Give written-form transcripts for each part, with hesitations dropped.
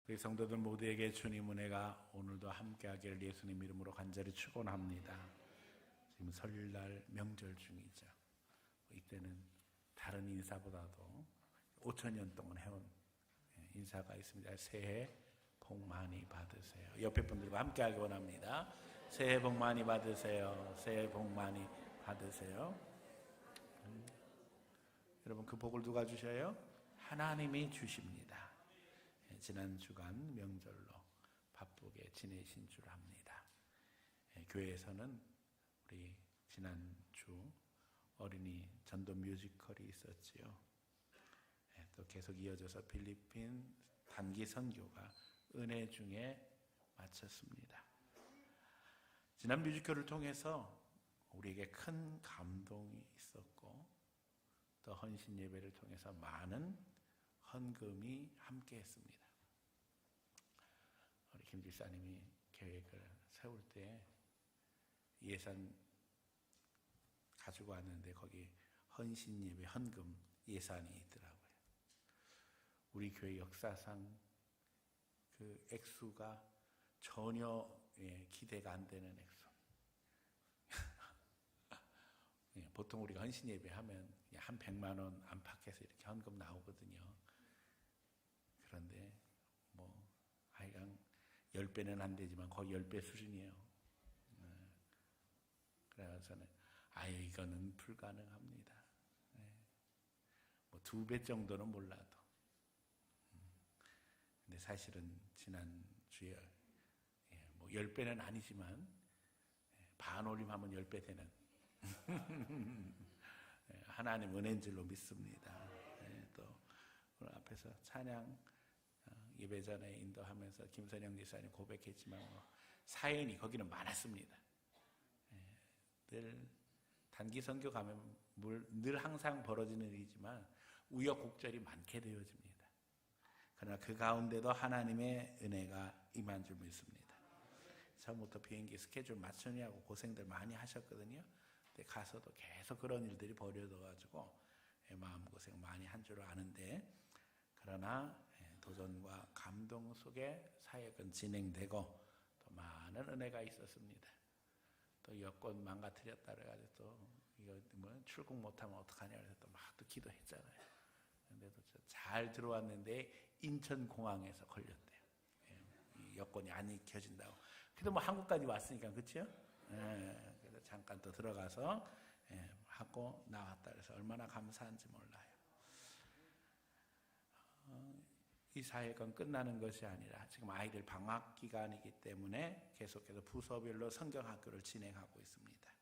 우리 성도들 모두에게 주님 은혜가 오늘도 함께하기를 예수님 이름으로 간절히 축원합니다. 지금 설날 명절 중이죠. 이때는 다른 인사보다도 5,000년 동안 해온 인사가 있습니다. 새해 복 많이 받으세요. 옆에 분들과 함께하기 원합니다. 새해 복 많이 받으세요. 새해 복 많이 받으세요. 여러분, 그 복을 누가 주셔요? 하나님이 주십니다. 지난 주간 명절로 바쁘게 지내신 줄 압니다. 교회에서는 우리 지난 주 어린이 전도 뮤지컬이 있었지요. 또 계속 이어져서 필리핀 단기 선교가 은혜 중에 마쳤습니다. 지난 뮤지컬을 통해서 우리에게 큰 감동이 있었고, 또 헌신 예배를 통해서 많은 헌금이 함께 했습니다. 우리 김 집사님이 계획을 세울 때 예산 가지고 왔는데 거기 헌신 예배 헌금 예산이 있더라고요. 우리 교회 역사상 그 액수가 전혀 기대가 안 되는 액수. 보통 우리가 헌신 예배 하면 한 100만 원 안팎에서 이렇게 헌금 나오거든요. 그런데 하여간 10배는 안 되지만 거의 10배 수준이에요. 그래서 저는 이거는 불가능합니다. 2배 정도는 몰라도. 근데 사실은 지난 주에 10배는 아니지만 반올림하면 10배 되는 하나님 은혜인 줄로 믿습니다. 또 오늘 앞에서 찬양 예배 전에 인도하면서 김선영 지사님 고백했지만 사연이 거기는 많았습니다. 늘 단기 선교 가면 늘 항상 벌어지는 일이지만 우여곡절이 많게 되어집니다. 그러나 그 가운데도 하나님의 은혜가 임한 줄 믿습니다. 처음부터 비행기 스케줄 맞추느냐고 고생들 많이 하셨거든요. 근데 가서도 계속 그런 일들이 벌어져가지고 마음고생 많이 한 줄 아는데, 그러나 도전과 감동 속에 사역은 진행되고 또 많은 은혜가 있었습니다. 또 여권 망가뜨렸다 그래가지고 또 이거 출국 못하면 어떡하냐 그래서 또 막 또 기도했잖아요. 근데도 잘 들어왔는데 인천공항에서 걸렸대요. 여권이 안 익혀진다고. 그래도 한국까지 왔으니까, 그렇죠? 그래서 잠깐 또 들어가서 하고 나왔다 그래서 얼마나 감사한지 몰라요. 이 사역은 끝나는 것이 아니라 지금 아이들 방학 기간이기 때문에 계속해서 부서별로 성경학교를 진행하고 있습니다.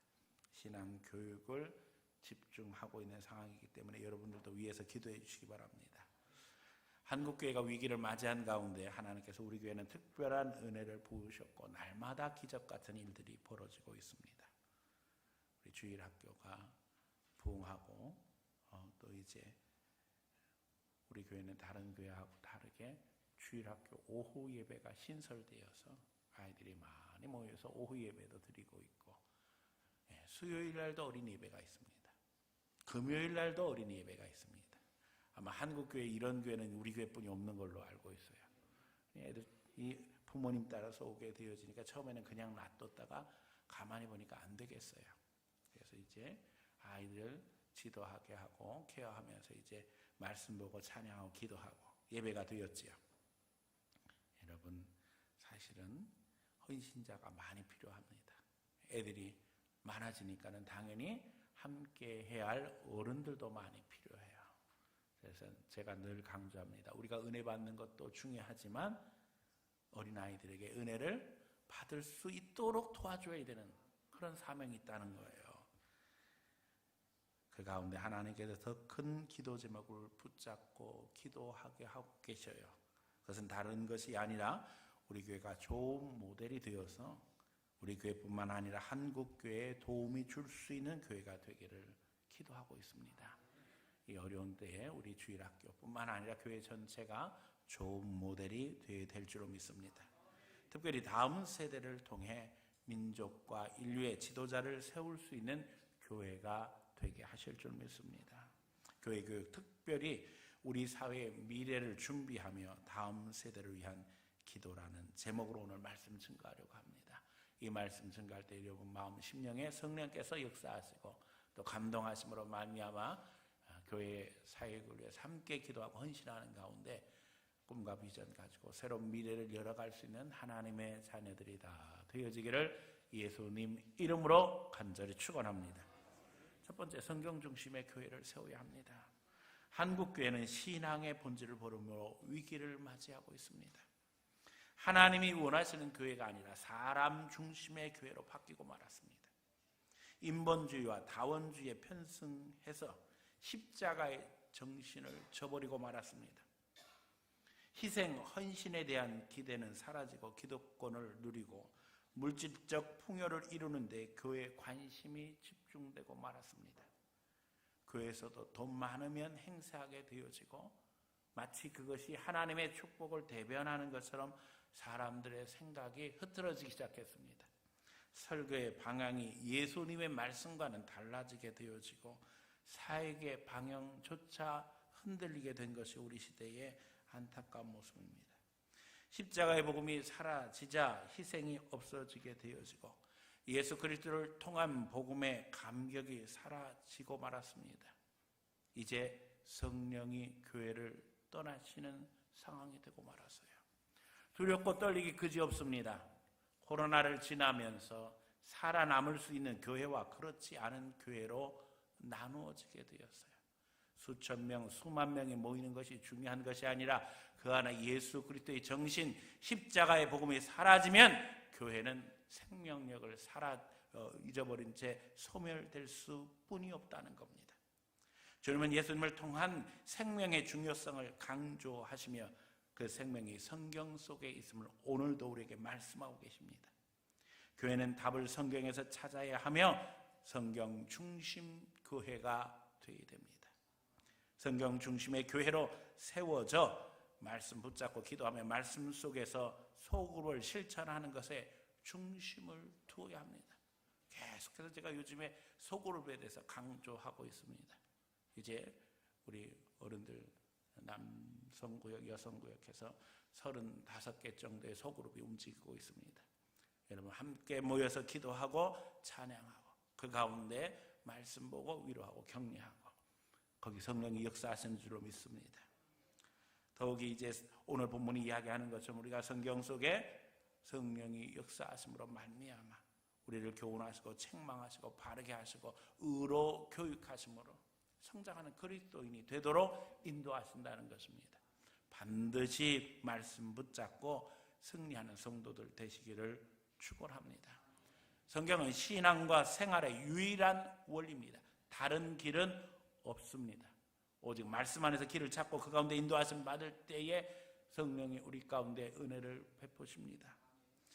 신앙 교육을 집중하고 있는 상황이기 때문에 여러분들도 위에서 기도해 주시기 바랍니다. 한국교회가 위기를 맞이한 가운데 하나님께서 우리 교회는 특별한 은혜를 부으셨고 날마다 기적 같은 일들이 벌어지고 있습니다. 우리 주일학교가 부흥하고 또 이제 우리 교회는 다른 교회하고 다르게 주일학교 오후 예배가 신설되어서 아이들이 많이 모여서 오후 예배도 드리고 있고, 수요일 날도 어린이 예배가 있습니다. 금요일 날도 어린이 예배가 있습니다. 아마 한국 교회 이런 교회는 우리 교회뿐이 없는 걸로 알고 있어요. 애들 이 부모님 따라서 오게 되어지니까 처음에는 그냥 놔뒀다가 가만히 보니까 안 되겠어요. 그래서 이제 아이들 지도하게 하고 케어하면서 이제 말씀 보고 찬양하고 기도하고 예배가 되었지요. 여러분, 사실은 헌신자가 많이 필요합니다. 애들이 많아지니까는 당연히 함께 해야 할 어른들도 많이 필요해요. 그래서 제가 늘 강조합니다. 우리가 은혜 받는 것도 중요하지만 어린아이들에게 은혜를 받을 수 있도록 도와줘야 되는 그런 사명이 있다는 거예요. 그 가운데 하나님께서 더 큰 기도 제목을 붙잡고 기도하게 하고 계셔요. 그것은 다른 것이 아니라 우리 교회가 좋은 모델이 되어서 우리 교회뿐만 아니라 한국 교회에 도움이 줄 수 있는 교회가 되기를 기도하고 있습니다. 이 어려운 때에 우리 주일학교뿐만 아니라 교회 전체가 좋은 모델이 되어야 될 줄로 믿습니다. 특별히 다음 세대를 통해 민족과 인류의 지도자를 세울 수 있는 교회가 되게 하실 줄 믿습니다. 교회 교육, 특별히 우리 사회의 미래를 준비하며 다음 세대를 위한 기도라는 제목으로 오늘 말씀 증거하려고 합니다. 이 말씀 증거할 때 여러분 마음 심령에 성령께서 역사하시고 또 감동하심으로 말미암아 교회 사역을 위해서 함께 기도하고 헌신하는 가운데 꿈과 비전 가지고 새로운 미래를 열어갈 수 있는 하나님의 자녀들이 다 되어지기를 예수님 이름으로 간절히 축원합니다. 첫 번째, 성경 중심의 교회를 세워야 합니다. 한국 교회는 신앙의 본질을 버리므로 위기를 맞이하고 있습니다. 하나님이 원하시는 교회가 아니라 사람 중심의 교회로 바뀌고 말았습니다. 인본주의와 다원주의에 편승해서 십자가의 정신을 저버리고 말았습니다. 희생, 헌신에 대한 기대는 사라지고 기득권을 누리고 물질적 풍요를 이루는 데 교회의 관심이 집중되고 말았습니다. 교회에서도 돈 많으면 행사하게 되어지고 마치 그것이 하나님의 축복을 대변하는 것처럼 사람들의 생각이 흐트러지기 시작했습니다. 설교의 방향이 예수님의 말씀과는 달라지게 되어지고 사역의 방향조차 흔들리게 된 것이 우리 시대의 안타까운 모습입니다. 십자가의 복음이 사라지자 희생이 없어지게 되어지고 예수 그리스도를 통한 복음의 감격이 사라지고 말았습니다. 이제 성령이 교회를 떠나시는 상황이 되고 말았어요. 두렵고 떨리기 그지없습니다. 코로나를 지나면서 살아남을 수 있는 교회와 그렇지 않은 교회로 나누어지게 되었어요. 수천 명, 수만 명이 모이는 것이 중요한 것이 아니라 그 안에 예수 그리스도의 정신, 십자가의 복음이 사라지면 교회는 생명력을 잊어버린 채 소멸될 수뿐이 없다는 겁니다. 주님은 예수님을 통한 생명의 중요성을 강조하시며 그 생명이 성경 속에 있음을 오늘도 우리에게 말씀하고 계십니다. 교회는 답을 성경에서 찾아야 하며 성경 중심 교회가 되어야 됩니다. 성경 중심의 교회로 세워져 말씀 붙잡고 기도하며 말씀 속에서 소그룹을 실천하는 것에 중심을 두어야 합니다. 계속해서 제가 요즘에 소그룹에 대해서 강조하고 있습니다. 이제 우리 어른들 남성구역, 여성구역해서 35개 정도의 소그룹이 움직이고 있습니다. 여러분 함께 모여서 기도하고 찬양하고 그 가운데 말씀 보고 위로하고 격려하고 거기 성령이 역사하시는 줄로 믿습니다. 더욱이 이제 오늘 본문이 이야기하는 것처럼 우리가 성경 속에 성령이 역사하심으로 말미암아 우리를 교훈하시고 책망하시고 바르게 하시고 의로 교육하심으로 성장하는 그리스도인이 되도록 인도하신다는 것입니다. 반드시 말씀 붙잡고 승리하는 성도들 되시기를 축원합니다. 성경은 신앙과 생활의 유일한 원리입니다. 다른 길은 없습니다. 오직 말씀 안에서 길을 찾고 그 가운데 인도하심 받을 때에 성령이 우리 가운데 은혜를 베푸십니다.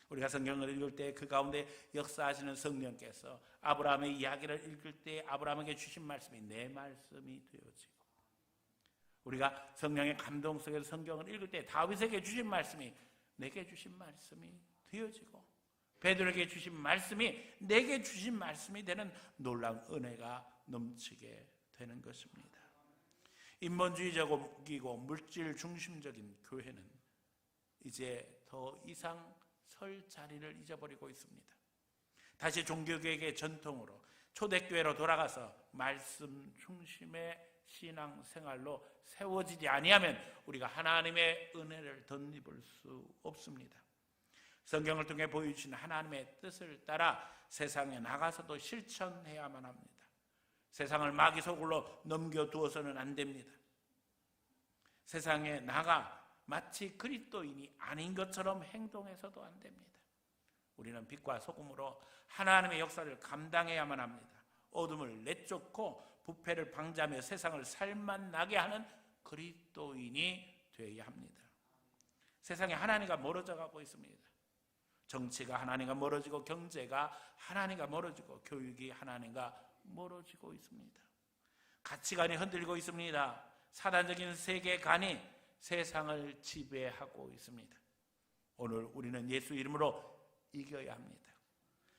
우리가 성경을 읽을 때 그 가운데 역사하시는 성령께서 아브라함의 이야기를 읽을 때 아브라함에게 주신 말씀이 내 말씀이 되어지고 우리가 성령의 감동 속에서 성경을 읽을 때 다윗에게 주신 말씀이 내게 주신 말씀이 되어지고 베드로에게 주신 말씀이 내게 주신 말씀이 되는 놀라운 은혜가 넘치게 되는 것입니다. 인본주의적이고 물질 중심적인 교회는 이제 더 이상 설 자리를 잊어버리고 있습니다. 다시 종교개혁의 전통으로 초대교회로 돌아가서 말씀 중심의 신앙생활로 세워지지 아니하면 우리가 하나님의 은혜를 덧입을 수 없습니다. 성경을 통해 보여주신 하나님의 뜻을 따라 세상에 나가서도 실천해야만 합니다. 세상을 마귀 소굴로 넘겨두어서는 안 됩니다. 세상에 나가 마치 그리스도인이 아닌 것처럼 행동해서도 안 됩니다. 우리는 빛과 소금으로 하나님의 역사를 감당해야만 합니다. 어둠을 내쫓고 부패를 방지하며 세상을 살맛나게 하는 그리스도인이 되어야 합니다. 세상에 하나님과 멀어져 가고 있습니다. 정치가 하나님과 멀어지고 경제가 하나님과 멀어지고 교육이 하나님과 멀어지고 있습니다. 가치관이 흔들리고 있습니다. 사단적인 세계관이 세상을 지배하고 있습니다. 오늘 우리는 예수 이름으로 이겨야 합니다.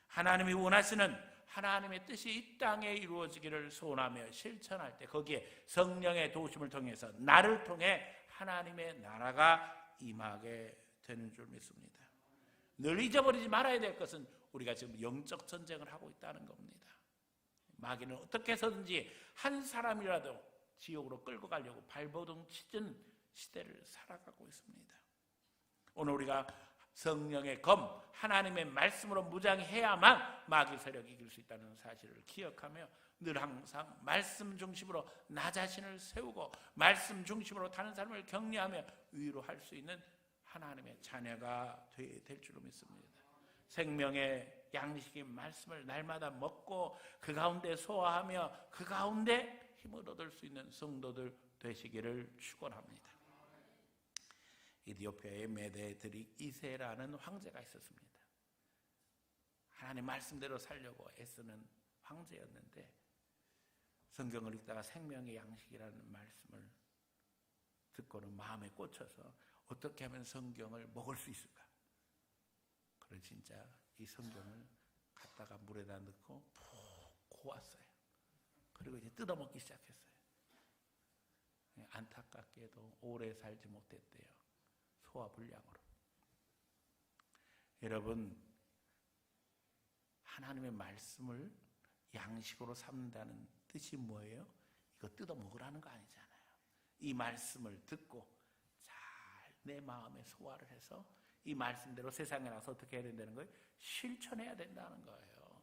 하나님이 원하시는 하나님의 뜻이 이 땅에 이루어지기를 소원하며 실천할 때 거기에 성령의 도우심을 통해서 나를 통해 하나님의 나라가 임하게 되는 줄 믿습니다. 늘 잊어버리지 말아야 될 것은 우리가 지금 영적 전쟁을 하고 있다는 겁니다. 마귀는 어떻게 해서든지 한 사람이라도 지옥으로 끌고 가려고 발버둥 치는 시대를 살아가고 있습니다. 오늘 우리가 성령의 검, 하나님의 말씀으로 무장해야만 마귀 세력이 이길 수 있다는 사실을 기억하며 늘 항상 말씀 중심으로 나 자신을 세우고 말씀 중심으로 다른 사람을 격려하며 위로할 수 있는 하나님의 자녀가 될 줄로 믿습니다. 생명의 양식인 말씀을 날마다 먹고 그 가운데 소화하며 그 가운데 힘을 얻을 수 있는 성도들 되시기를 축원합니다. 이디오피아의 메데드릭 2세라는 황제가 있었습니다. 하나님 말씀대로 살려고 애쓰는 황제였는데 성경을 읽다가 생명의 양식이라는 말씀을 듣고는 마음에 꽂혀서 어떻게 하면 성경을 먹을 수 있을까? 그래서 진짜 이 성경을 갖다가 물에다 넣고 푹 고았어요. 그리고 이제 뜯어먹기 시작했어요. 안타깝게도 오래 살지 못했대요. 소화불량으로. 여러분, 하나님의 말씀을 양식으로 삼는다는 뜻이 뭐예요? 이거 뜯어먹으라는 거 아니잖아요. 이 말씀을 듣고 잘 내 마음에 소화를 해서 이 말씀대로 세상에 나서 어떻게 해야 된다는 거예요? 실천해야 된다는 거예요.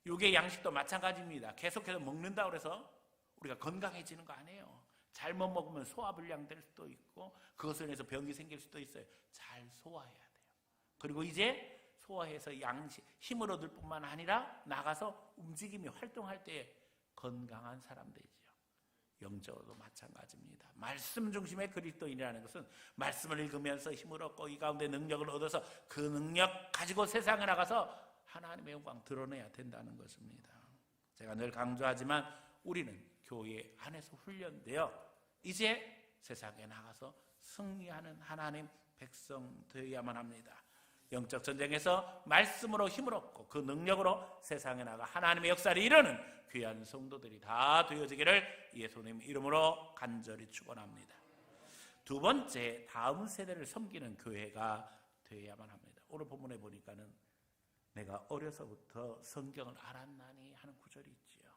이게 양식도 마찬가지입니다. 계속해서 먹는다고 해서 우리가 건강해지는 거 아니에요. 잘못 먹으면 소화불량 될 수도 있고 그것을 인해서 병이 생길 수도 있어요. 잘 소화해야 돼요. 그리고 이제 소화해서 양식, 힘을 얻을 뿐만 아니라 나가서 움직이며 활동할 때 건강한 사람 되죠. 영적으로도 마찬가지입니다. 말씀 중심의 그리스도인이라는 것은 말씀을 읽으면서 힘을 얻고 이 가운데 능력을 얻어서 그 능력 가지고 세상에 나가서 하나님의 영광 드러내야 된다는 것입니다. 제가 늘 강조하지만 우리는 교회 안에서 훈련되어 이제 세상에 나가서 승리하는 하나님 백성 되어야만 합니다. 영적 전쟁에서 말씀으로 힘을 얻고 그 능력으로 세상에 나가 하나님의 역사를 이루는 귀한 성도들이 다 되어지기를 예수님 이름으로 간절히 축원합니다. 두 번째, 다음 세대를 섬기는 교회가 되어야만 합니다. 오늘 본문에 보니까는 내가 어려서부터 성경을 알았나니 하는 구절이 있지요.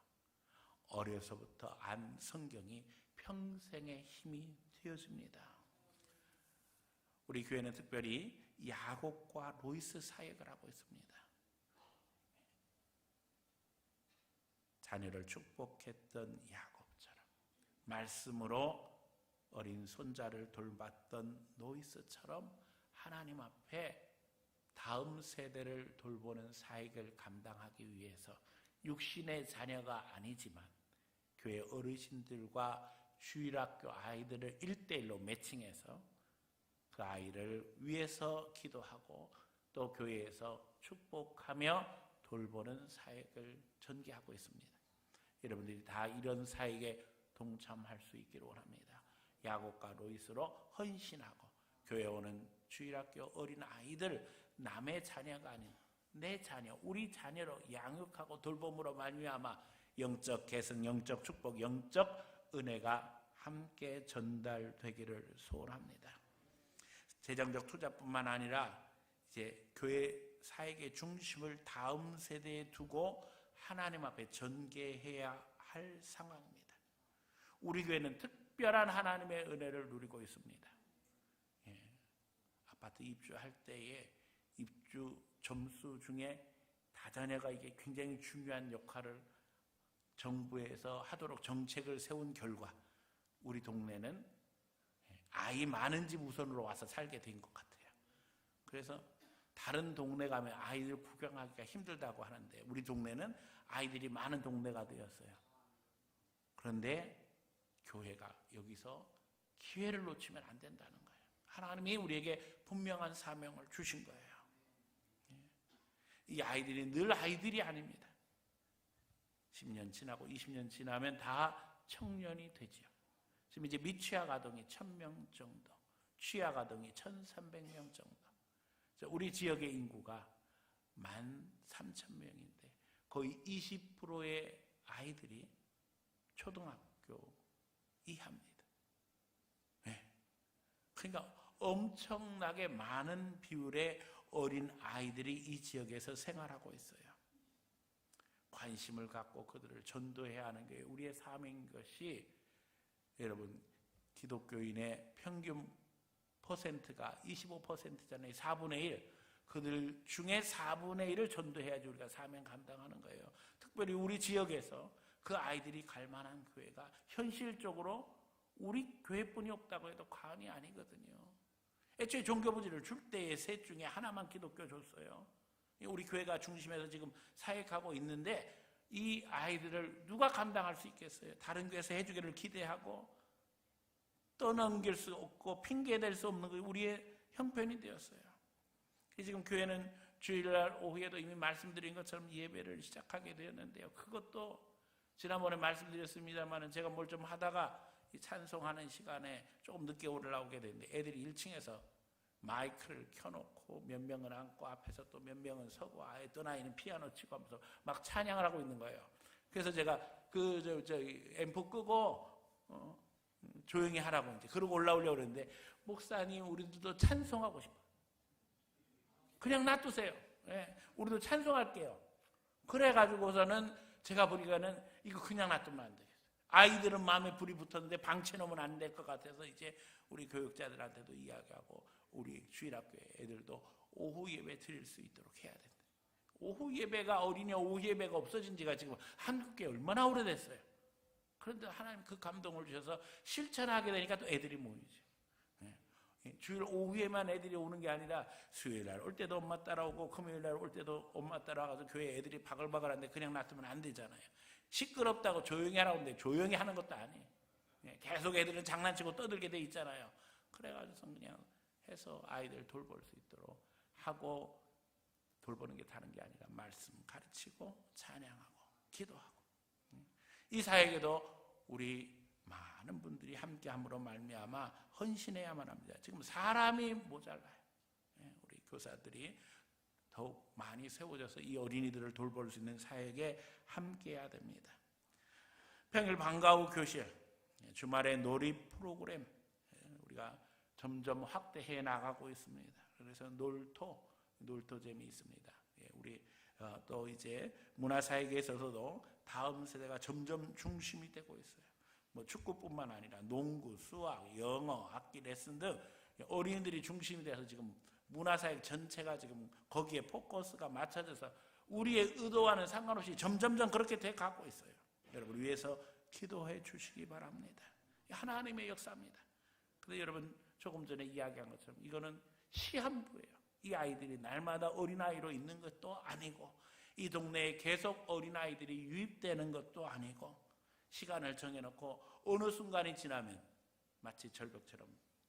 어려서부터 안 성경이 평생의 힘이 되어집니다. 우리 교회는 특별히 야곱과 로이스 사역을 하고 있습니다. 자녀를 축복했던 야곱처럼 말씀으로 어린 손자를 돌봤던 로이스처럼 하나님 앞에 다음 세대를 돌보는 사역을 감당하기 위해서 육신의 자녀가 아니지만 교회 어르신들과 주일학교 아이들을 1:1로 매칭해서 그 아이를 위해서 기도하고 또 교회에서 축복하며 돌보는 사역을 전개하고 있습니다. 여러분들이 다 이런 사역에 동참할 수 있기를 원합니다. 야곱과 로이스로 헌신하고 교회 오는 주일학교 어린 아이들 남의 자녀가 아닌 내 자녀, 우리 자녀로 양육하고 돌봄으로 말미암아 영적 계승, 영적 축복, 영적 은혜가 함께 전달되기를 소원합니다. 재정적 투자뿐만 아니라 이제 교회 사역의 중심을 다음 세대에 두고 하나님 앞에 전개해야 할 상황입니다. 우리 교회는 특별한 하나님의 은혜를 누리고 있습니다. 아파트 입주할 때에 입주 점수 중에 다자녀가 이게 굉장히 중요한 역할을 정부에서 하도록 정책을 세운 결과 우리 동네는 아이 많은 집 우선으로 와서 살게 된 것 같아요. 그래서 다른 동네 가면 아이들 구경하기가 힘들다고 하는데 우리 동네는 아이들이 많은 동네가 되었어요. 그런데 교회가 여기서 기회를 놓치면 안 된다는 거예요. 하나님이 우리에게 분명한 사명을 주신 거예요. 이 아이들이 늘 아이들이 아닙니다. 10년 지나고 20년 지나면 다 청년이 되지요. 지금 이제 미취학 아동이 1000명 정도, 취학 아동이 1300명 정도. 우리 지역의 인구가 13,000명인데 거의 20%의 아이들이 초등학교 이하입니다. 네. 그러니까 엄청나게 많은 비율의 어린 아이들이 이 지역에서 생활하고 있어요. 관심을 갖고 그들을 전도해야 하는 게 우리의 사명인 것이, 여러분 기독교인의 평균 퍼센트가 25%잖아요. 4분의 1. 그들 중에 4분의 1을 전도해야지 우리가 사명 감당하는 거예요. 특별히 우리 지역에서 그 아이들이 갈 만한 교회가 현실적으로 우리 교회뿐이 없다고 해도 과언이 아니거든요. 애초에 종교부지를 줄 때의 셋 중에 하나만 기독교 줬어요. 우리 교회가 중심에서 지금 사역하고 있는데 이 아이들을 누가 감당할 수 있겠어요? 다른 교회에서 해주기를 기대하고 떠넘길 수 없고 핑계댈 수 없는 게 우리의 형편이 되었어요. 지금 교회는 주일날 오후에도 이미 말씀드린 것처럼 예배를 시작하게 되었는데요. 그것도 지난번에 말씀드렸습니다만 제가 뭘 좀 하다가 찬송하는 시간에 조금 늦게 올라오게 됐는데 애들이 1층에서 마이크를 켜놓고 몇 명은 앉고 앞에서 또 몇 명은 서고 아예 떤 아이는 피아노 치고 하면서 막 찬양을 하고 있는 거예요. 그래서 제가 앰프 끄고 조용히 하라고 이제 그러고 올라오려고 그랬는데, 목사님 우리도 찬송하고 싶어. 그냥 놔두세요. 예, 우리도 찬송할게요. 그래가지고서는 제가 보니까는 이거 그냥 놔두면 안 되겠어요. 아이들은 마음에 불이 붙었는데 방치놓으면 안 될 것 같아서 이제 우리 교육자들한테도 이야기하고 우리 주일학교에 애들도 오후 예배 드릴 수 있도록 해야 된다. 오후 예배가 어린이 오후 예배가 없어진 지가 지금 한국에 얼마나 오래됐어요. 그런데 하나님 그 감동을 주셔서 실천하게 되니까 또 애들이 모이죠. 주일 오후에만 애들이 오는 게 아니라 수요일날 올 때도 엄마 따라오고 금요일날 올 때도 엄마 따라와서 교회 애들이 바글바글한데 그냥 놔두면 안 되잖아요. 시끄럽다고 조용히 하라고 하는데 조용히 하는 것도 아니에요. 계속 애들은 장난치고 떠들게 돼 있잖아요. 그래가지고 그냥 해서 아이들 돌볼 수 있도록 하고, 돌보는 게 다른 게 아니라 말씀 가르치고 찬양하고 기도하고, 이 사역에도 우리 많은 분들이 함께함으로 말미암아 헌신해야만 합니다. 지금 사람이 모자라요. 우리 교사들이 더욱 많이 세워져서 이 어린이들을 돌볼 수 있는 사역에 함께해야 됩니다. 평일 방과 후 교실, 주말에 놀이 프로그램 우리가 점점 확대해 나가고 있습니다. 그래서 놀토 재미있습니다. 우리 또 이제 문화사역에 있어서도 다음 세대가 점점 중심이 되고 있어요. 뭐 축구뿐만 아니라 농구, 수학, 영어, 악기 레슨 등 어린이들이 중심이 돼서 지금 문화사역 전체가 지금 거기에 포커스가 맞춰져서 우리의 의도와는 상관없이 점점점 그렇게 돼 가고 있어요. 여러분 위해서 기도해 주시기 바랍니다. 하나님의 역사입니다. 그런데 여러분 조금 전에 이야기한 것처럼 이거는 시한부예요. 이 아이들이 날마다 어린아이로 있는 것도 아니고 이 동네에 계속 어린아이들이 유입되는 것도 아니고, 시간을 정해놓고 어느 순간이 지나면 마치 절벽처럼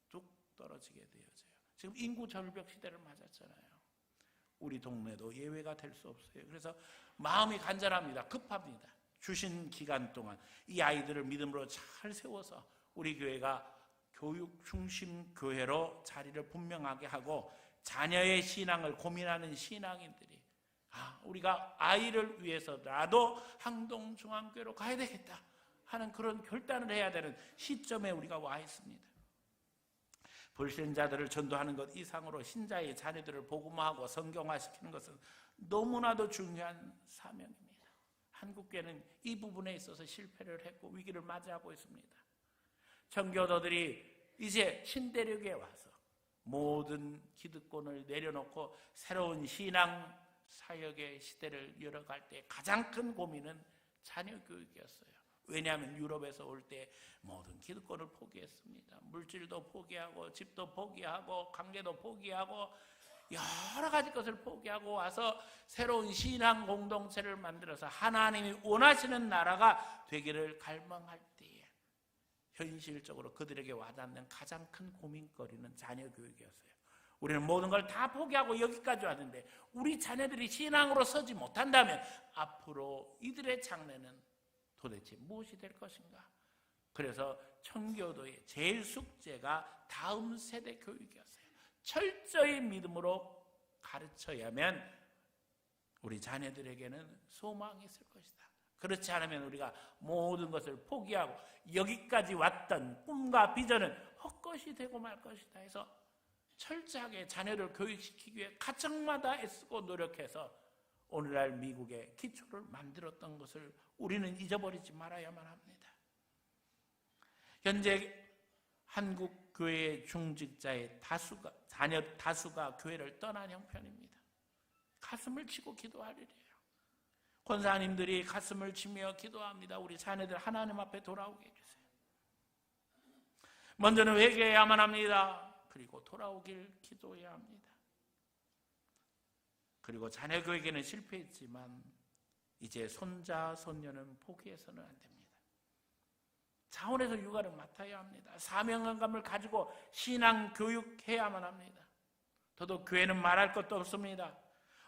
뚝 떨어지게 되어져요. 지금 인구 절벽 시대를 맞았잖아요. 우리 동네도 예외가 될 수 없어요. 그래서 마음이 간절합니다. 급합니다. 주신 기간 동안 이 아이들을 믿음으로 잘 세워서 우리 교회가 교육 중심 교회로 자리를 분명하게 하고, 자녀의 신앙을 고민하는 신앙인들이 우리가 아이를 위해서라도 항동중앙교회로 가야 되겠다 하는 그런 결단을 해야 되는 시점에 우리가 와 있습니다. 불신자들을 전도하는 것 이상으로 신자의 자녀들을 복음화하고 성경화시키는 것은 너무나도 중요한 사명입니다. 한국교회는 이 부분에 있어서 실패를 했고 위기를 맞이하고 있습니다. 청교도들이 이제 신대륙에 와서 모든 기득권을 내려놓고 새로운 신앙 사역의 시대를 열어갈 때 가장 큰 고민은 자녀 교육이었어요. 왜냐하면 유럽에서 올 때 모든 기득권을 포기했습니다. 물질도 포기하고 집도 포기하고 관계도 포기하고 여러 가지 것을 포기하고 와서 새로운 신앙 공동체를 만들어서 하나님이 원하시는 나라가 되기를 갈망할 때에 현실적으로 그들에게 와닿는 가장 큰 고민거리는 자녀 교육이었어요. 우리는 모든 걸 다 포기하고 여기까지 왔는데 우리 자녀들이 신앙으로 서지 못한다면 앞으로 이들의 장래는 도대체 무엇이 될 것인가? 그래서 청교도의 제일 숙제가 다음 세대 교육이었어요. 철저히 믿음으로 가르쳐야만 우리 자녀들에게는 소망이 있을 것이다. 그렇지 않으면 우리가 모든 것을 포기하고 여기까지 왔던 꿈과 비전은 헛것이 되고 말 것이다 해서 철저하게 자녀를 교육시키기 위해 가정마다 애쓰고 노력해서 오늘날 미국의 기초를 만들었던 것을 우리는 잊어버리지 말아야만 합니다. 현재 한국 교회의 중직자의 자녀 다수가 교회를 떠난 형편입니다. 가슴을 치고 기도하리래요. 권사님들이 가슴을 치며 기도합니다. 우리 자녀들 하나님 앞에 돌아오게 해주세요. 먼저는 회개해야만 합니다. 그리고 돌아오길 기도해야 합니다. 그리고 자녀 교육에는 실패했지만 이제 손자, 손녀는 포기해서는 안 됩니다. 자원에서 육아를 맡아야 합니다. 사명감을 가지고 신앙 교육해야만 합니다. 더더욱 교회는 말할 것도 없습니다.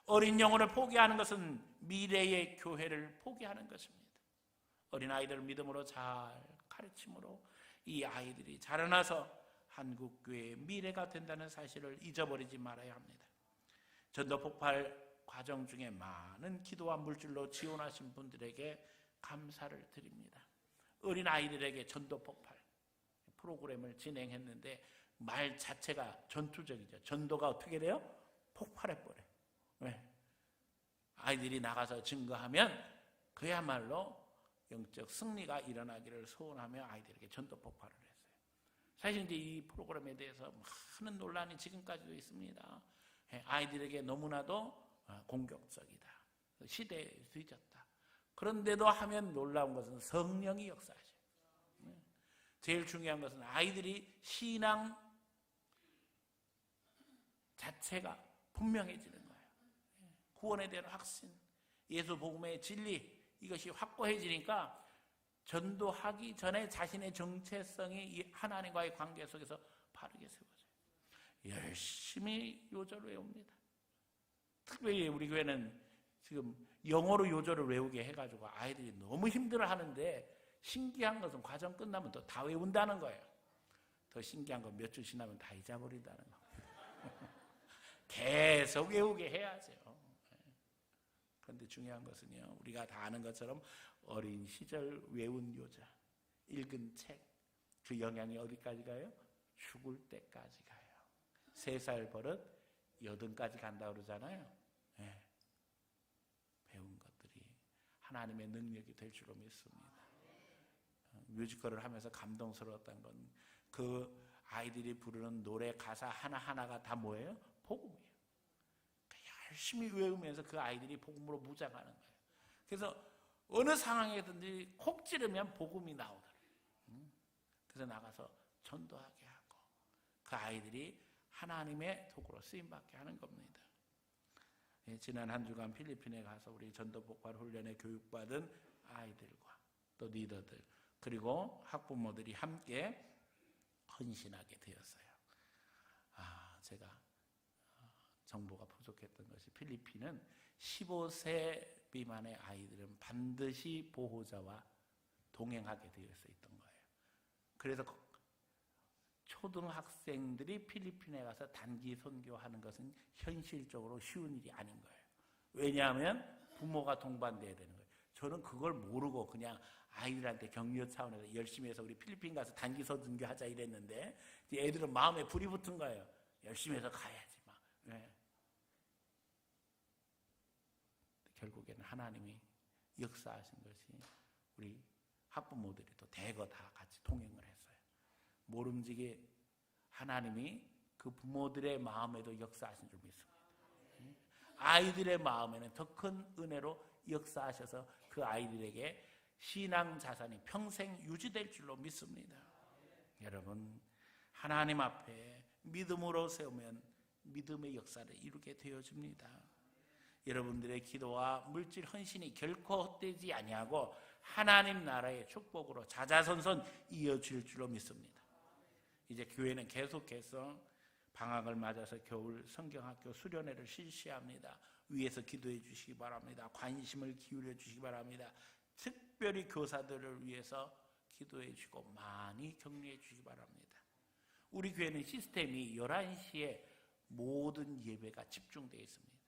어린 영혼을 포기하는 것은 미래의 교회를 포기하는 것입니다. 어린아이들을 믿음으로 잘 가르침으로 이 아이들이 자라나서 한국 교회의 미래가 된다는 사실을 잊어버리지 말아야 합니다. 전도 폭발 과정 중에 많은 기도와 물질로 지원하신 분들에게 감사를 드립니다. 어린아이들에게 전도 폭발 프로그램을 진행했는데 말 자체가 전투적이죠. 전도가 어떻게 돼요? 폭발해버려요. 왜? 아이들이 나가서 증거하면 그야말로 영적 승리가 일어나기를 소원하며 아이들에게 전도 폭발을 했어요. 사실 이제 이 프로그램에 대해서 많은 논란이 지금까지도 있습니다. 아이들에게 너무나도 공격적이다. 시대에 뒤졌다. 그런데도 하면 놀라운 것은 성령이 역사하셔요. 제일 중요한 것은 아이들이 신앙 자체가 분명해지는 거예요. 구원에 대한 확신, 예수 복음의 진리 이것이 확고해지니까 전도하기 전에 자신의 정체성이 하나님과의 관계 속에서 바르게 세워져요. 열심히 요절을 외웁니다. 특별히 우리 교회는 지금 영어로 요절을 외우게 해가지고 아이들이 너무 힘들어하는데 신기한 것은 과정 끝나면 또 다 외운다는 거예요. 더 신기한 건 몇 주 지나면 다 잊어버린다는 거예요. 계속 외우게 해야죠. 그런데 중요한 것은요, 우리가 다 아는 것처럼 어린 시절 외운 요절, 읽은 책, 그 영향이 어디까지 가요? 죽을 때까지 가요. 3살 버릇 80까지 간다고 그러잖아요. 네. 배운 것들이 하나님의 능력이 될 줄로 믿습니다. 뮤지컬을 하면서 감동스러웠던 건 그 아이들이 부르는 노래 가사 하나하나가 다 뭐예요? 복음이에요. 열심히 외우면서 그 아이들이 복음으로 무장하는 거예요. 그래서 어느 상황에든지 콕 찌르면 복음이 나오더래요. 그래서 나가서 전도하게 하고 그 아이들이 하나님의 도구로 쓰임받게 하는 겁니다. 지난 한 주간 필리핀에 가서 우리 전도 폭발 훈련에 교육받은 아이들과 또 리더들 그리고 학부모들이 함께 헌신하게 되었어요. 제가 정보가 부족했던 것이 필리핀은 15세 미만의 아이들은 반드시 보호자와 동행하게 되어 있던 거예요. 그래서 초등학생들이 필리핀에 가서 단기 선교하는 것은 현실적으로 쉬운 일이 아닌 거예요. 왜냐하면 부모가 동반돼야 되는 거예요. 저는 그걸 모르고 그냥 아이들한테 격려 차원에서 열심히 해서 우리 필리핀 가서 단기 선교하자 이랬는데 애들은 마음에 불이 붙은 거예요. 열심히 해서 가야지 막. 네. 결국에는 하나님이 역사하신 것이 우리 학부모들이 또 대거 다 같이 동행을 했어요. 모름지기 하나님이 그 부모들의 마음에도 역사하신 줄 믿습니다. 아이들의 마음에는 더 큰 은혜로 역사하셔서 그 아이들에게 신앙 자산이 평생 유지될 줄로 믿습니다. 여러분, 하나님 앞에 믿음으로 세우면 믿음의 역사를 이루게 되어집니다. 여러분들의 기도와 물질 헌신이 결코 헛되지 아니하고 하나님 나라의 축복으로 자자손손 이어질 줄로 믿습니다. 이제 교회는 계속해서 방학을 맞아서 겨울 성경학교 수련회를 실시합니다. 위에서 기도해 주시기 바랍니다. 관심을 기울여 주시기 바랍니다. 특별히 교사들을 위해서 기도해 주시고 많이 격려해 주시기 바랍니다. 우리 교회는 시스템이 11시에 모든 예배가 집중되어 있습니다.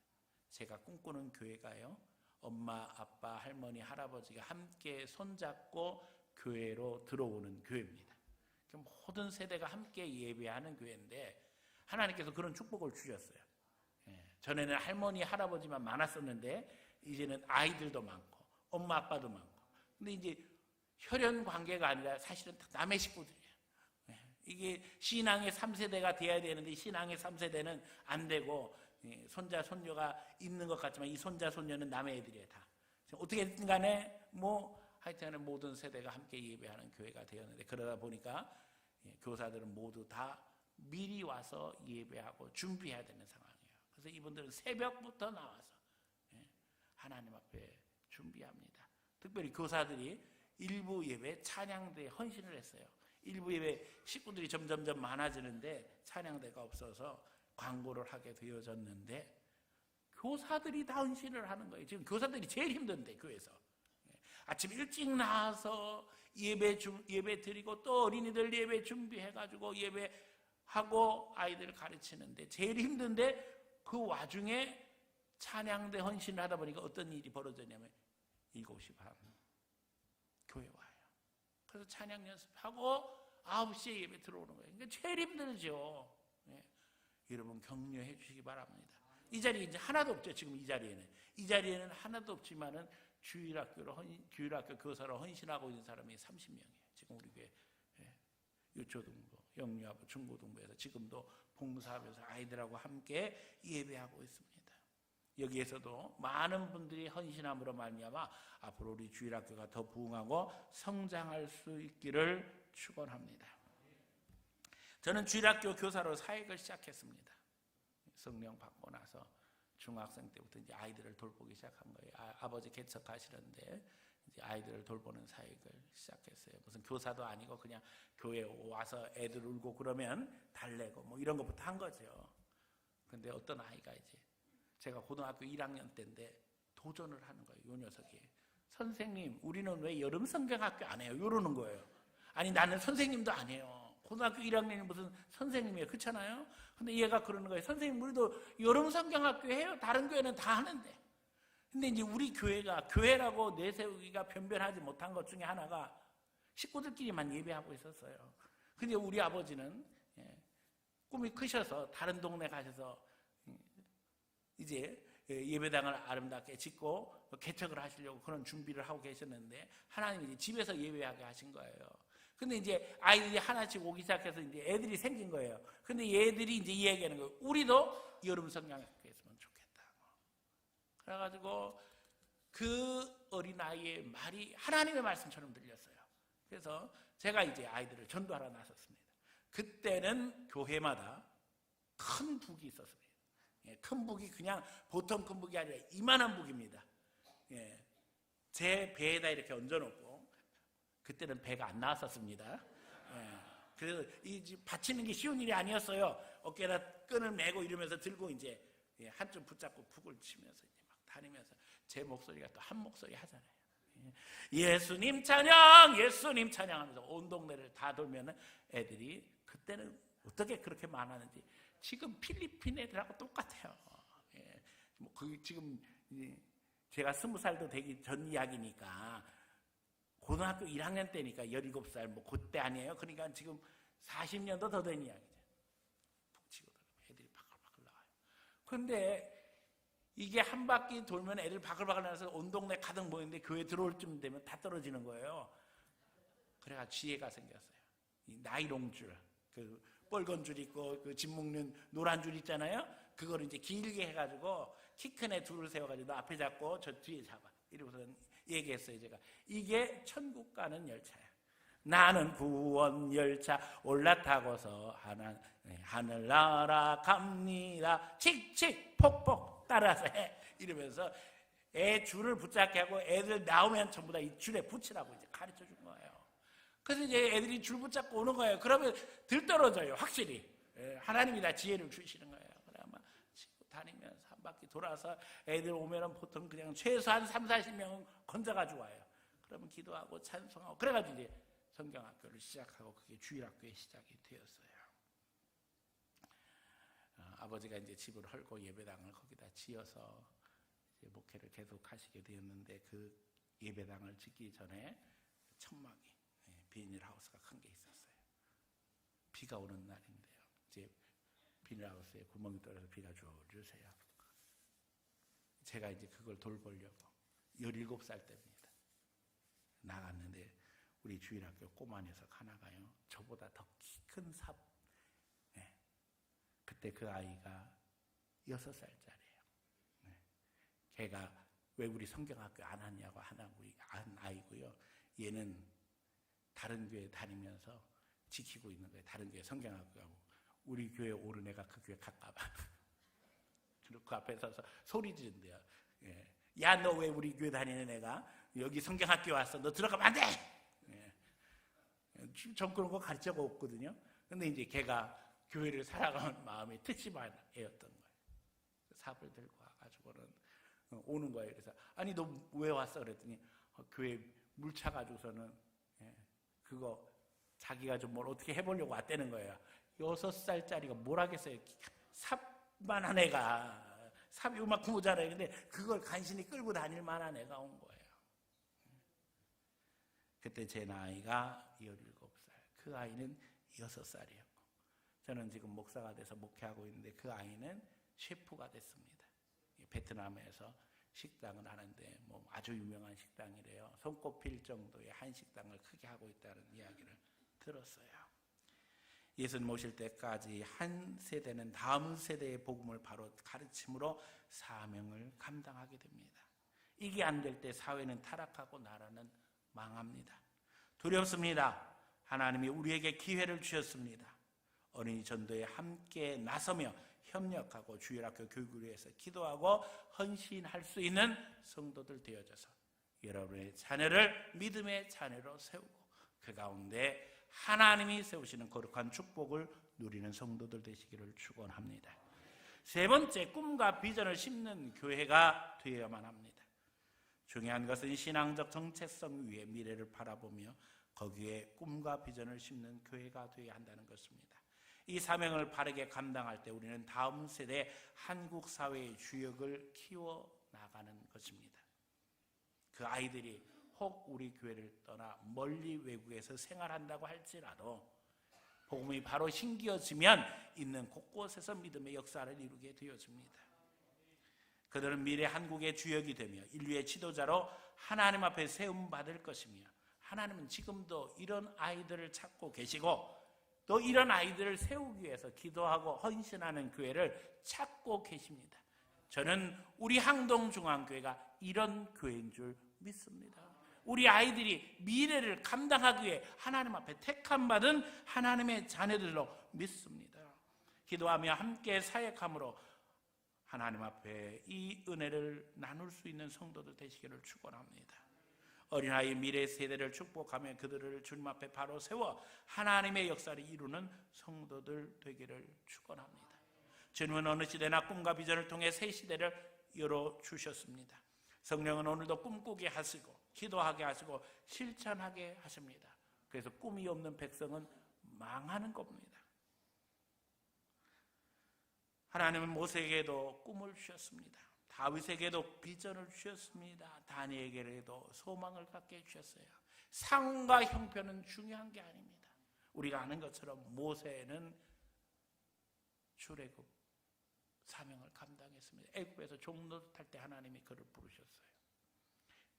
제가 꿈꾸는 교회가요, 엄마, 아빠, 할머니, 할아버지가 함께 손잡고 교회로 들어오는 교회입니다. 모든 세대가 함께 예배하는 교회인데 하나님께서 그런 축복을 주셨어요. 전에는 할머니, 할아버지만 많았었는데 이제는 아이들도 많고 엄마, 아빠도 많고. 근데 이제 혈연 관계가 아니라 사실은 남의 식구들이에요. 이게 신앙의 3세대가 돼야 되는데 신앙의 3세대는 안 되고 손자, 손녀가 있는 것 같지만 이 손자, 손녀는 남의 애들이에요. 다. 어떻게든 간에 하여튼 모든 세대가 함께 예배하는 교회가 되었는데 그러다 보니까 교사들은 모두 다 미리 와서 예배하고 준비해야 되는 상황이에요. 그래서 이분들은 새벽부터 나와서 하나님 앞에 준비합니다. 특별히 교사들이 일부 예배 찬양대에 헌신을 했어요. 일부 예배 식구들이 점점점 많아지는데 찬양대가 없어서 광고를 하게 되어졌는데 교사들이 다 헌신을 하는 거예요. 지금 교사들이 제일 힘든데 교회에서 아침 일찍 나와서 예배 드리고 또 어린이들 예배 준비해가지고 예배하고 아이들을 가르치는데 제일 힘든데 그 와중에 찬양대 헌신을 하다 보니까 어떤 일이 벌어졌냐면 7시 반 교회 와요. 그래서 찬양 연습하고 9시에 예배 들어오는 거예요. 그러니까 제일 힘들죠. 여러분 격려해 주시기 바랍니다. 이 자리에 이제 하나도 없죠. 지금 이 자리에는 하나도 없지만은 주일학교 교사로 헌신하고 있는 사람이 30명이에요. 지금 우리 교회 유초등부, 영유아부, 중고등부에서 지금도 봉사하면서 아이들하고 함께 예배하고 있습니다. 여기에서도 많은 분들이 헌신함으로 말미암아 앞으로 우리 주일학교가 더 부흥하고 성장할 수 있기를 축원합니다. 저는 주일학교 교사로 사역을 시작했습니다. 성령 받고 나서 중학생 때부터 이제 아이들을 돌보기 시작한 거예요. 아버지 개척하시는데 이제 아이들을 돌보는 사역을 시작했어요. 무슨 교사도 아니고 그냥 교회 와서 애들 울고 그러면 달래고 이런 것부터 한 거죠. 근데 어떤 아이가 이제 제가 고등학교 1학년 때인데 도전을 하는 거예요. 요 녀석이. 선생님, 우리는 왜 여름 성경학교 안 해요? 이러는 거예요. 아니 나는 선생님도 안 해요. 고등학교 1학년이 무슨 선생님이에요. 그렇잖아요? 근데 얘가 그러는 거예요. 선생님, 우리도 여름 성경학교 해요. 다른 교회는 다 하는데. 근데 이제 우리 교회가 교회라고 내세우기가 변변하지 못한 것 중에 하나가 식구들끼리만 예배하고 있었어요. 근데 우리 아버지는 꿈이 크셔서 다른 동네 가셔서 이제 예배당을 아름답게 짓고 개척을 하시려고 그런 준비를 하고 계셨는데 하나님이 집에서 예배하게 하신 거예요. 근데 이제 아이들이 하나씩 오기 시작해서 이제 애들이 생긴 거예요. 근데 얘들이 이제 이야기하는 거예요. 우리도 여름 성경학교 했으면 좋겠다. 그래가지고 그 어린아이의 말이 하나님의 말씀처럼 들렸어요. 그래서 제가 이제 아이들을 전도하러 나섰습니다. 그때는 교회마다 큰 북이 있었습니다. 큰 북이 그냥 보통 큰 북이 아니라 이만한 북입니다. 제 배에다 이렇게 얹어놓고 그때는 배가 안 나왔었습니다. 그래서 이 받치는 게 쉬운 일이 아니었어요. 어깨에다 끈을 메고 이러면서 들고 이제 한쪽 붙잡고 북을 치면서 이제 막 다니면서 제 목소리가 또 한 목소리 하잖아요. 예수님 찬양, 예수님 찬양하면서 온 동네를 다 돌면은 애들이 그때는 어떻게 그렇게 많았는지 지금 필리핀 애들하고 똑같아요. 지금 제가 20살도 되기 전 이야기니까 고등학교 1학년 때니까 17살 그때 아니에요. 그러니까 지금 40년도 더 된 이야기죠. 북치고 애들이 바글바글 나와요. 그런데 이게 한 바퀴 돌면 애들 바글바글 나서 온 동네 가득 모이는데 교회 들어올 쯤 되면 다 떨어지는 거예요. 그래가 지혜가 생겼어요. 이 나이롱줄, 그 빨간 줄 있고 그 집 묶는 노란 줄 있잖아요. 그거를 이제 길게 해가지고 키 큰 애 둘을 세워가지고 너 앞에 잡고 저 뒤에 잡아. 이러고서 얘기했어요. 제가 이게 천국 가는 열차야. 나는 구원 열차 올라타고서 하늘나라 갑니다. 칙칙 폭폭 따라서 해. 이러면서 애 줄을 붙잡게 하고 애들 나오면 전부 다 이 줄에 붙이라고 이제 가르쳐 준 거예요. 그래서 이제 애들이 줄 붙잡고 오는 거예요. 그러면 들떨어져요. 확실히. 하나님이 다 지혜를 주시는 거예요. 그래 아마 치고 다니면서 한 바퀴 돌아서 애들 오면은 보통 그냥 최소한 30-40명 건져가지고 와요. 그러면 기도하고 찬송하고 그래가지고 이제 성경학교를 시작하고 그게 주일학교의 시작이 되었어요. 아버지가 이제 집을 헐고 예배당을 거기다 지어서 이제 목회를 계속 하시게 되었는데, 그 예배당을 짓기 전에 천막이, 비닐하우스가 큰 게 있었어요. 비가 오는 날인데요. 이제 비닐하우스에 구멍이 뚫려서 비가 줄줄 새요. 제가 이제 그걸 돌보려고 17살 때입니다. 나갔는데 우리 주일학교 꼬마 녀석 하나가요, 저보다 더 큰 삽. 그때 그 아이가 6살짜리예요. 걔가 왜 우리 성경학교 안 왔냐고 한 아이고요. 얘는 다른 교회 다니면서 지키고 있는 거예요. 다른 교회 성경학교하고. 우리 교회 오른 애가 그 교회 갈까봐. 그 앞에 서서 소리 지른대요. 야, 너 왜 우리 교회 다니는 애가 여기 성경학교 왔어? 너 들어가면 안 돼! 전 그런 거 가르쳐가 없거든요. 근데 이제 걔가 교회를 살아가는 마음이 특심한 애였던 거예요. 삽을 들고 와가지고는 오는 거예요. 그래서 아니 너 왜 왔어? 그랬더니 교회 물 차가지고서는 그거 자기가 좀 뭘 어떻게 해보려고 왔다는 거예요. 6살짜리가 뭘 하겠어요. 삽만한 애가, 삽이 요만큼 오잖아요. 근데 그걸 간신히 끌고 다닐 만한 애가 온 거예요. 그때 제 나이가 17살, 그 아이는 6살이었고, 저는 지금 목사가 돼서 목회하고 있는데 그 아이는 셰프가 됐습니다. 베트남에서 식당을 하는데 뭐 아주 유명한 식당이래요. 손꼽힐 정도의 한식당을 크게 하고 있다는 이야기를 들었어요. 예수님 오실 때까지 한 세대는 다음 세대의 복음을 바로 가르침으로 사명을 감당하게 됩니다. 이게 안 될 때 사회는 타락하고 나라는 망합니다. 두렵습니다. 하나님이 우리에게 기회를 주셨습니다. 어린이 전도에 함께 나서며 협력하고 주일학교 교육을 위해서 기도하고 헌신할 수 있는 성도들 되어져서 여러분의 자녀를 믿음의 자녀로 세우고 그 가운데 하나님이 세우시는 거룩한 축복을 누리는 성도들 되시기를 축원합니다. 세 번째, 꿈과 비전을 심는 교회가 되어야만 합니다. 중요한 것은 신앙적 정체성 위에 미래를 바라보며 거기에 꿈과 비전을 심는 교회가 되어야 한다는 것입니다. 이 사명을 바르게 감당할 때 우리는 다음 세대 한국 사회의 주역을 키워나가는 것입니다. 그 아이들이 혹 우리 교회를 떠나 멀리 외국에서 생활한다고 할지라도 복음이 바로 심겨지면 있는 곳곳에서 믿음의 역사를 이루게 되어집니다. 그들은 미래 한국의 주역이 되며 인류의 지도자로 하나님 앞에 세움받을 것이며, 하나님은 지금도 이런 아이들을 찾고 계시고 또 이런 아이들을 세우기 위해서 기도하고 헌신하는 교회를 찾고 계십니다. 저는 우리 항동중앙교회가 이런 교회인 줄 믿습니다. 우리 아이들이 미래를 감당하기 위해 하나님 앞에 택함받은 하나님의 자녀들로 믿습니다. 기도하며 함께 사역함으로 하나님 앞에 이 은혜를 나눌 수 있는 성도들 되시기를 축원합니다. 어린아이 미래 세대를 축복하며 그들을 주님 앞에 바로 세워 하나님의 역사를 이루는 성도들 되기를 축원합니다. 주님은 어느 시대나 꿈과 비전을 통해 새 시대를 열어주셨습니다. 성령은 오늘도 꿈꾸게 하시고 기도하게 하시고 실천하게 하십니다. 그래서 꿈이 없는 백성은 망하는 겁니다. 하나님은 모세에게도 꿈을 주셨습니다. 다윗에게도 비전을 주셨습니다. 다니엘에게도 소망을 갖게 해주셨어요. 상과 형편은 중요한 게 아닙니다. 우리가 아는 것처럼 모세는 출애굽 사명을 감당했습니다. 애굽에서 종노릇할 때 하나님이 그를 부르셨어요.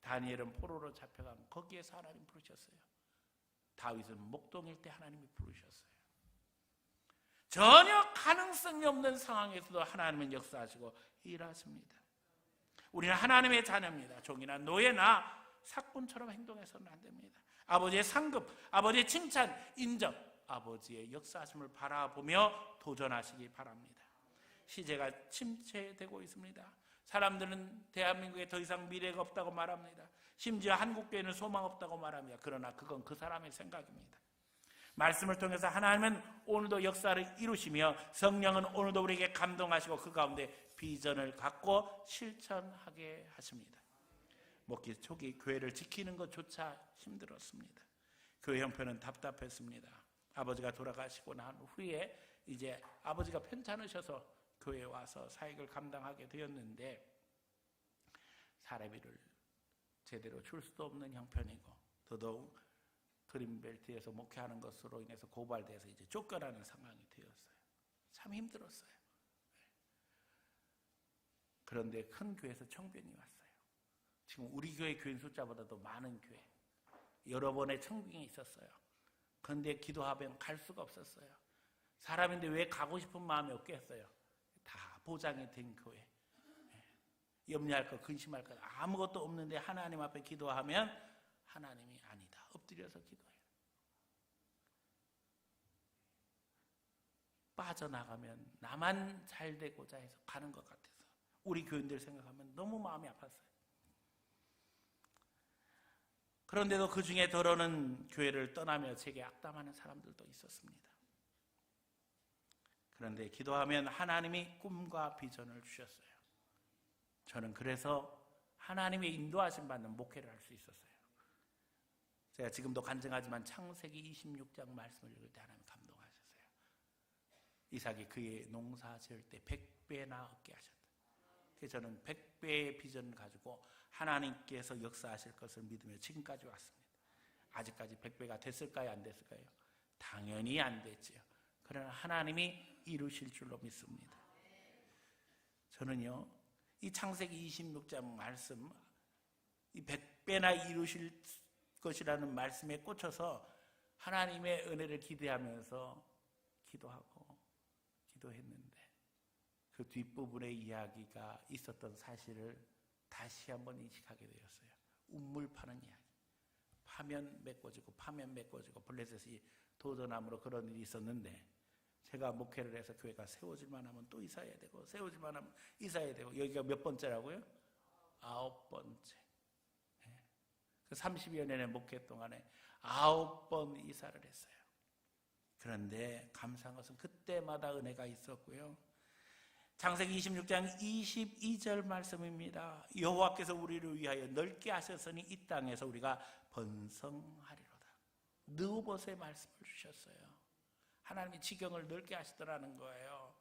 다니엘은 포로로 잡혀간 거기에서 하나님 부르셨어요. 다윗은 목동일 때 하나님이 부르셨어요. 전혀 가능성이 없는 상황에서도 하나님은 역사하시고 일하십니다. 우리는 하나님의 자녀입니다. 종이나 노예나 사꾼처럼 행동해서는 안 됩니다. 아버지의 상급, 아버지의 칭찬, 인정, 아버지의 역사하심을 바라보며 도전하시기 바랍니다. 시제가 침체되고 있습니다. 사람들은 대한민국에 더 이상 미래가 없다고 말합니다. 심지어 한국교회는 소망 없다고 말합니다. 그러나 그건 그 사람의 생각입니다. 말씀을 통해서 하나님은 오늘도 역사를 이루시며 성령은 오늘도 우리에게 감동하시고 그 가운데 비전을 갖고 실천하게 하십니다. 먹기 초기 교회를 지키는 것조차 힘들었습니다. 교회 형편은 답답했습니다. 아버지가 돌아가시고 난 후에 이제 아버지가 편찮으셔서 교회에 와서 사역을 감당하게 되었는데 사례비를 제대로 줄 수도 없는 형편이고 더더욱 그린벨트에서 목회하는 것으로 인해서 고발돼서 이제 쫓겨나는 상황이 되었어요. 참 힘들었어요. 그런데 큰 교회에서 청빙이 왔어요. 지금 우리 교회 교인 숫자보다도 많은 교회, 여러 번의 청빙이 있었어요. 그런데 기도하면 갈 수가 없었어요. 사람인데 왜 가고 싶은 마음이 없겠어요? 다 보장이 된 교회. 염려할 것, 근심할 것 아무것도 없는데 하나님 앞에 기도하면 하나님이 아니다. 엎드려서 기도해요. 빠져나가면 나만 잘 되고자 해서 가는 것 같아서 우리 교인들 생각하면 너무 마음이 아팠어요. 그런데도 그 중에 더러는 교회를 떠나며 제게 악담하는 사람들도 있었습니다. 그런데 기도하면 하나님이 꿈과 비전을 주셨어요. 저는 그래서 하나님의 인도하심 받는 목회를 할 수 있었어요. 제가 지금도 간증하지만 창세기 26장 말씀을 읽을 때 하나님 감동하셨어요. 이삭이 그의 농사 지을 때 100배나 얻게 하셨다. 그래서 저는 100배의 비전을 가지고 하나님께서 역사하실 것을 믿으며 지금까지 왔습니다. 아직까지 100배가 됐을까요? 안 됐을까요? 당연히 안 됐죠. 그러나 하나님이 이루실 줄로 믿습니다. 저는요, 이 창세기 26장 말씀, 이 100배나 이루실 것이라는 말씀에 꽂혀서 하나님의 은혜를 기대하면서 기도했는데 그 뒷부분의 이야기가 있었던 사실을 다시 한번 인식하게 되었어요. 우물 파는 이야기. 파면 메꿔지고 파면 메꿔지고 블레셋이 도전함으로 그런 일이 있었는데 제가 목회를 해서 교회가 세워질만 하면 또 이사해야 되고 세워질만 하면 이사해야 되고 여기가 몇 번째라고요? 9번째. 30여 년의 목회 동안에 9번 이사를 했어요. 그런데 감사한 것은 그때마다 은혜가 있었고요. 창세기 26장 22절 말씀입니다. 여호와께서 우리를 위하여 넓게 하셨으니 이 땅에서 우리가 번성하리로다. 느보셋의 말씀을 주셨어요. 하나님이 지경을 넓게 하시더라는 거예요.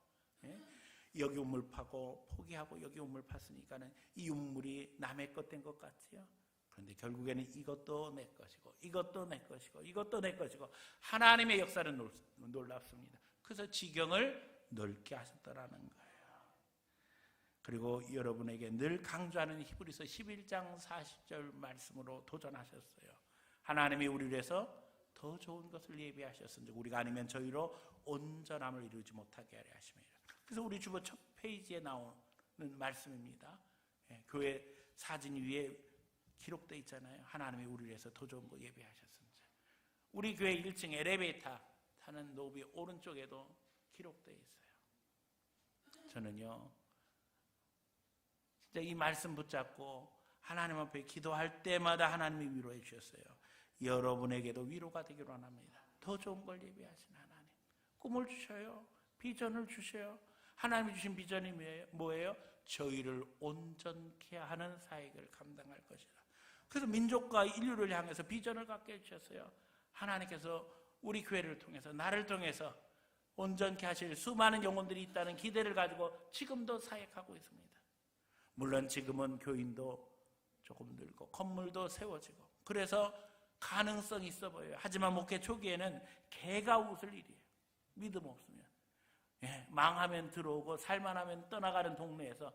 여기 우물 파고 포기하고 여기 우물 팠으니까는 이 우물이 남의 것 된 것 같지요. 그런데 결국에는 이것도 내 것이고 이것도 내 것이고 이것도 내 것이고 하나님의 역사는 놀랍습니다. 그래서 지경을 넓게 하셨더라는 거예요. 그리고 여러분에게 늘 강조하는 히브리서 11장 40절 말씀으로 도전하셨어요. 하나님이 우리를 위해서 더 좋은 것을 예비하셨은즉 우리가 아니면 저희로 온전함을 이루지 못하게 하려 하심이라. 그래서 우리 주보 첫 페이지에 나오는 말씀입니다. 교회 사진 위에 기록되어 있잖아요. 하나님이 우리를 위해서 더 좋은 거 예비하셨습니다. 우리 교회 1층 엘리베이터 타는 노비 오른쪽에도 기록되어 있어요. 저는요 진짜 이 말씀 붙잡고 하나님 앞에 기도할 때마다 하나님이 위로해 주셨어요. 여러분에게도 위로가 되기를 원합니다. 더 좋은 걸 예비하신 하나님, 꿈을 주셔요. 비전을 주셔요. 하나님이 주신 비전이 뭐예요? 저희를 온전케 하는 사역을 감당할 것이라. 그래서 민족과 인류를 향해서 비전을 갖게 해주셨어요. 하나님께서 우리 교회를 통해서 나를 통해서 온전케 하실 수많은 영혼들이 있다는 기대를 가지고 지금도 사역하고 있습니다. 물론 지금은 교인도 조금 늘고 건물도 세워지고 그래서 가능성이 있어 보여요. 하지만 목회 초기에는 개가 웃을 일이에요. 믿음 없으면. 망하면 들어오고 살만하면 떠나가는 동네에서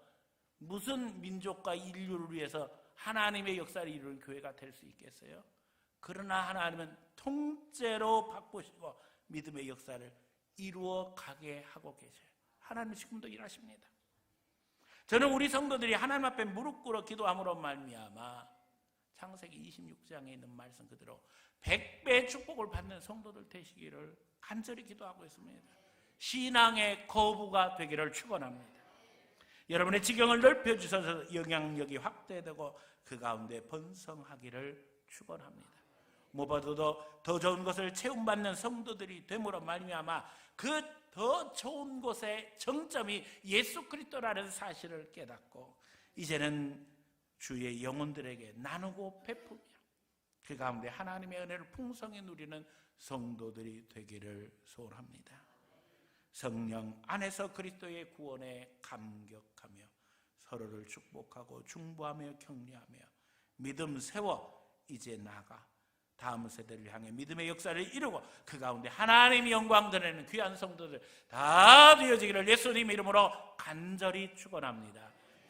무슨 민족과 인류를 위해서 하나님의 역사를 이루는 교회가 될 수 있겠어요? 그러나 하나님은 통째로 바꾸시고 믿음의 역사를 이루어 가게 하고 계셔요. 하나님은 지금도 일하십니다. 저는 우리 성도들이 하나님 앞에 무릎 꿇어 기도함으로 말미암아 창세기 26장에 있는 말씀 그대로 100배의 축복을 받는 성도들 되시기를 간절히 기도하고 있습니다. 신앙의 거부가 되기를 축원합니다. 여러분의 지경을 넓혀주셔서 영향력이 확대되고 그 가운데 번성하기를 축원합니다. 무엇보다도 더 좋은 것을 체험받는 성도들이 됨으로 말미암아 그 더 좋은 곳의 정점이 예수 그리스도라는 사실을 깨닫고 이제는 주의 영혼들에게 나누고 베푸며 그 가운데 하나님의 은혜를 풍성히 누리는 성도들이 되기를 소원합니다. 성령 안에서 그리스도의 구원에 감격하며 서로를 축복하고 중보하며 격려하며 믿음 세워 이제 나가 다음 세대를 향해 믿음의 역사를 이루고 그 가운데 하나님의 영광 드러내는 귀한 성도들 다 되어지기를 예수님 이름으로 간절히 축원합니다.